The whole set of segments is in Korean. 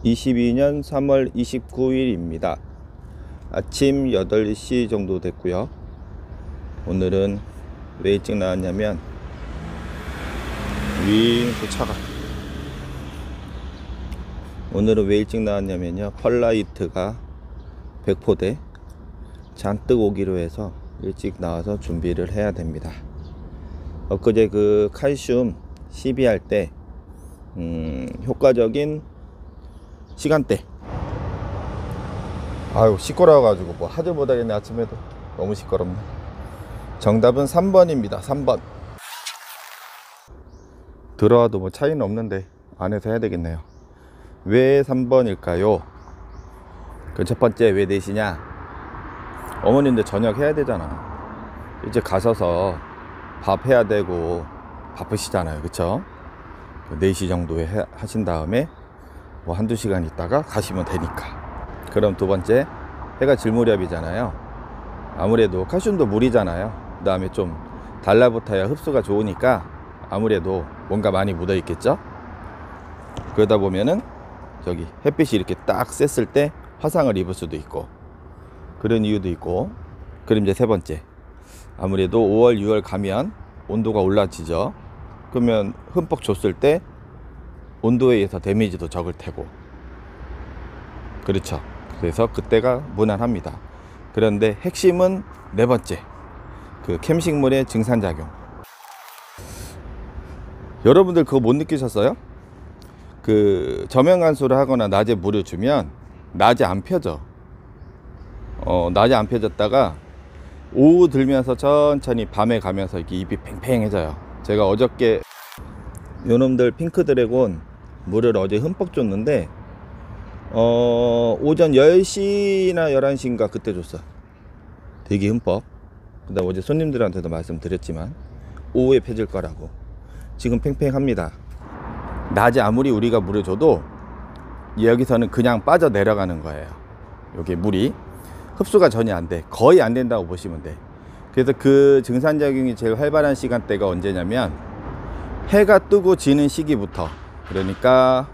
2022년 3월 29일입니다. 아침 8시 정도 됐고요. 오늘은 왜 일찍 나왔냐면 오늘은 왜 일찍 나왔냐면요, 펄라이트가 100포대 잔뜩 오기로 해서 일찍 나와서 준비를 해야 됩니다. 엊그제 그 칼슘 시비할 때 효과적인 시간대, 아유 시끄러워가지고 뭐 하질 못하겠네. 아침에도 너무 시끄럽네. 정답은 3번입니다 3번. 들어와도 뭐 차이는 없는데 안에서 해야 되겠네요. 왜 3번일까요? 그 첫 번째, 왜 4시냐? 어머님들 저녁 해야 되잖아. 이제 가셔서 밥 해야 되고 바쁘시잖아요, 그쵸? 4시 정도에 하신 다음에 뭐 한두 시간 있다가 가시면 되니까. 그럼 두 번째, 해가 질 무렵이잖아요. 아무래도 칼슘도 물이잖아요. 그 다음에 좀 달라붙어야 흡수가 좋으니까 아무래도 뭔가 많이 묻어 있겠죠. 그러다 보면은 저기 햇빛이 이렇게 딱 쐈을 때 화상을 입을 수도 있고, 그런 이유도 있고. 그럼 이제 세 번째, 아무래도 5월 6월 가면 온도가 올라지죠. 그러면 흠뻑 줬을 때 온도에 의해서 데미지도 적을 테고, 그렇죠. 그래서 그때가 무난합니다. 그런데 핵심은 네 번째, 그 캠식물의 증산작용. 여러분들 그거 못 느끼셨어요? 그 저명간수를 하거나 낮에 물을 주면 낮에 안 펴져. 낮에 안 펴졌다가 오후 들면서 천천히 밤에 가면서 이렇게 잎이 팽팽해져요. 제가 어저께 요놈들 핑크 드래곤 물을 어제 흠뻑 줬는데 오전 10시나 11시인가 그때 줬어. 되게 흠뻑. 그 다음 어제 손님들한테도 말씀드렸지만 오후에 펴질 거라고. 지금 팽팽합니다. 낮에 아무리 우리가 물을 줘도 여기서는 그냥 빠져 내려가는 거예요. 여기 물이 흡수가 전혀 안 돼. 거의 안 된다고 보시면 돼. 그래서 그 증산작용이 제일 활발한 시간대가 언제냐면 해가 뜨고 지는 시기부터. 그러니까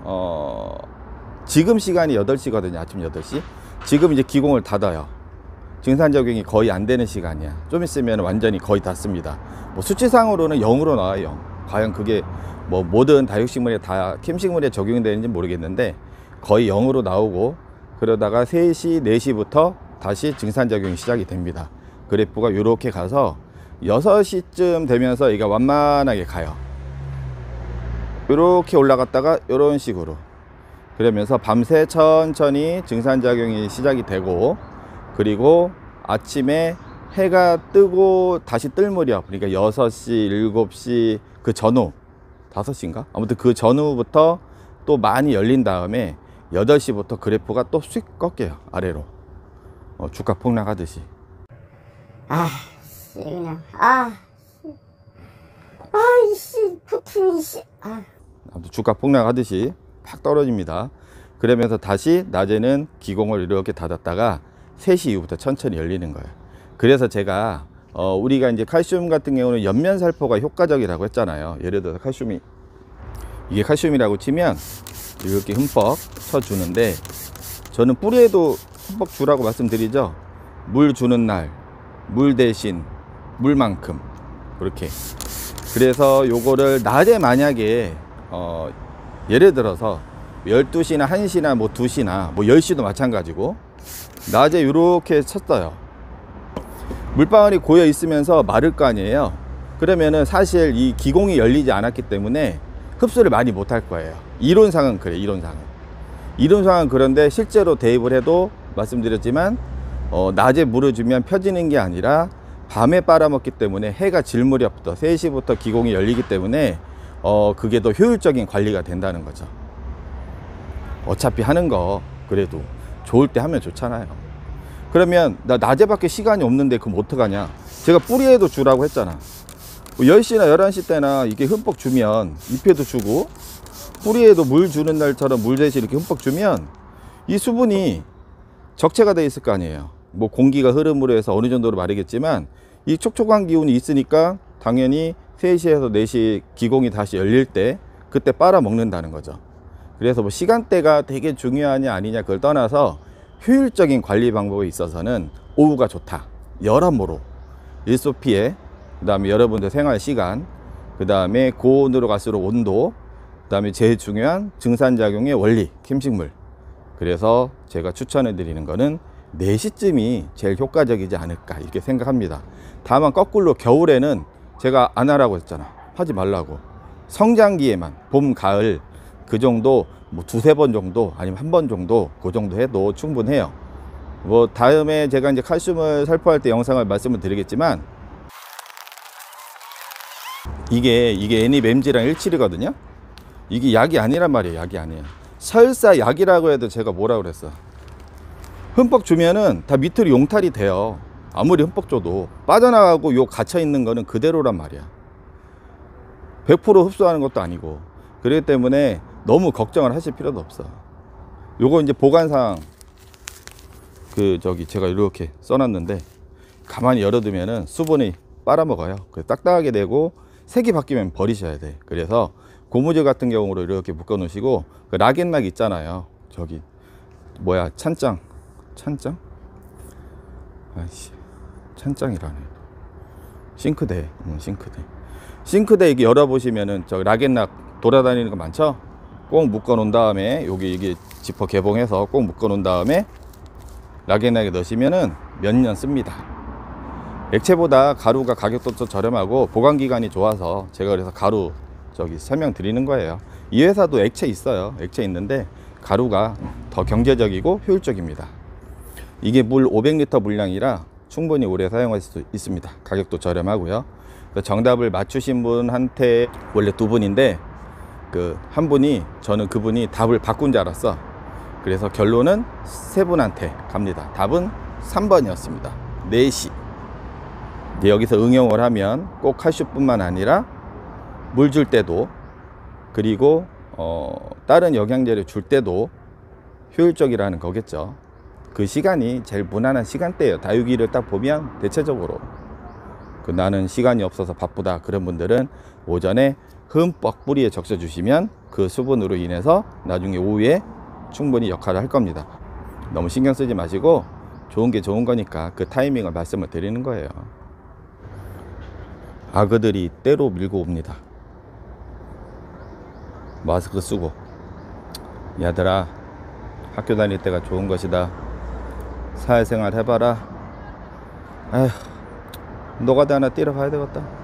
지금 시간이 8시거든요 아침 8시. 지금 이제 기공을 닫아요. 증산작용이 거의 안 되는 시간이야. 좀 있으면 완전히 거의 닫습니다. 뭐 수치상으로는 0으로 나와요. 과연 그게 뭐 모든 다육식물에 다 캠식물에 적용이 되는지 모르겠는데 거의 0으로 나오고, 그러다가 3시 4시부터 다시 증산작용이 시작이 됩니다. 그래프가 이렇게 가서 6시쯤 되면서 얘가 완만하게 가요. 이렇게 올라갔다가 이런 식으로, 그러면서 밤새 천천히 증산작용이 시작이 되고, 그리고 아침에 해가 뜨고 다시 뜰 무렵, 그러니까 6시 7시 그 전후, 5시인가? 아무튼 그 전후부터 또 많이 열린 다음에 8시부터 그래프가 또 휙 꺾여요 아래로. 주가 폭락하듯이. 그냥 이씨 부품 이씨. 아무튼 주가 폭락하듯이 팍 떨어집니다. 그러면서 다시 낮에는 기공을 이렇게 닫았다가 3시 이후부터 천천히 열리는 거예요. 그래서 제가 우리가 이제 칼슘 같은 경우는 옆면살포가 효과적이라고 했잖아요. 예를 들어서 칼슘이, 이게 칼슘이라고 치면 이렇게 흠뻑 쳐주는데, 저는 뿌리에도 흠뻑 주라고 말씀드리죠. 물 주는 날 물 대신 물만큼 그렇게. 그래서 요거를 낮에 만약에 예를 들어서 12시나 1시나 뭐 2시나 뭐 10시도 마찬가지고 낮에 이렇게 쳤어요. 물방울이 고여 있으면서 마를 거 아니에요. 그러면은 사실 이 기공이 열리지 않았기 때문에 흡수를 많이 못 할 거예요. 이론상은 그래. 이론상은 그런데 실제로 대입을 해도 말씀드렸지만 낮에 물을 주면 펴지는 게 아니라 밤에 빨아먹기 때문에 해가 질 무렵부터 3시부터 기공이 열리기 때문에 그게 더 효율적인 관리가 된다는 거죠. 어차피 하는 거 그래도 좋을 때 하면 좋잖아요. 그러면 나 낮에밖에 시간이 없는데 그럼 어떡하냐. 제가 뿌리에도 주라고 했잖아. 10시나 11시 때나 이게 흠뻑 주면 잎에도 주고 뿌리에도 물 주는 날처럼 물 대신 이렇게 흠뻑 주면 이 수분이 적체가 돼 있을 거 아니에요. 뭐 공기가 흐름으로 해서 어느 정도로 마르겠지만 이 촉촉한 기운이 있으니까 당연히 3시에서 4시 기공이 다시 열릴 때 그때 빨아 먹는다는 거죠. 그래서 뭐 시간대가 되게 중요하냐 아니냐 그걸 떠나서 효율적인 관리 방법에 있어서는 오후가 좋다. 여러모로 일소 피해, 그 다음에 여러분들 생활 시간, 그 다음에 고온으로 갈수록 온도, 그 다음에 제일 중요한 증산작용의 원리, 캠식물. 그래서 제가 추천해 드리는 거는 4시쯤이 제일 효과적이지 않을까 이렇게 생각합니다. 다만 거꾸로 겨울에는 제가 안 하라고 했잖아. 하지 말라고. 성장기에만 봄, 가을 그 정도 뭐 2-3번 정도 아니면 1번 정도 그 정도 해도 충분해요. 뭐 다음에 제가 이제 칼슘을 살포할 때 영상을 말씀을 드리겠지만 이게 애니멤지랑 1,7이거든요. 이게 약이 아니란 말이에요. 약이 아니에요. 설사 약이라고 해도 제가 뭐라 그랬어. 흠뻑 주면은 다 밑으로 용탈이 돼요. 아무리 흠뻑 줘도 빠져나가고 요 갇혀 있는 거는 그대로란 말이야. 100% 흡수하는 것도 아니고. 그렇기 때문에 너무 걱정을 하실 필요도 없어. 요거 이제 보관상 제가 이렇게 써놨는데 가만히 열어두면은 수분이 빨아먹어요. 그래서 딱딱하게 되고 색이 바뀌면 버리셔야 돼. 그래서 고무줄 같은 경우로 이렇게 묶어 놓으시고 그 락앤락 있잖아요. 저기 뭐야 찬장 아이씨 찬장이라네. 싱크대 이게 열어보시면은 저 락앤락 돌아다니는 거 많죠. 꼭 묶어 놓은 다음에 이게 지퍼 개봉해서 꼭 묶어 놓은 다음에 락앤락에 넣으시면은 몇 년 씁니다. 액체보다 가루가 가격도 더 저렴하고 보관기간이 좋아서 제가 그래서 가루 설명드리는 거예요. 이 회사도 액체 있어요. 액체 있는데 가루가 더 경제적이고 효율적입니다. 이게 물 500리터 물량이라 충분히 오래 사용할 수 있습니다. 가격도 저렴하고요. 정답을 맞추신 분한테 원래 2분인데 한 분이 저는 그분이 답을 바꾼 줄 알았어. 그래서 결론은 3분한테 갑니다. 답은 3번이었습니다. 4시. 여기서 응용을 하면 꼭 칼슘뿐만 아니라 물 줄 때도 그리고 다른 영양제를 줄 때도 효율적이라는 거겠죠. 그 시간이 제일 무난한 시간대예요. 다육이를 딱 보면 대체적으로 나는 시간이 없어서 바쁘다 그런 분들은 오전에 흠뻑 뿌리에 적셔 주시면 그 수분으로 인해서 나중에 오후에 충분히 역할을 할 겁니다. 너무 신경 쓰지 마시고 좋은 게 좋은 거니까 그 타이밍을 말씀을 드리는 거예요. 아그들이 때로 밀고 옵니다. 마스크 쓰고 얘들아 학교 다닐 때가 좋은 것이다. 사회생활 해봐라. 아휴 노가다 하나 뛰러 가야 되겠다.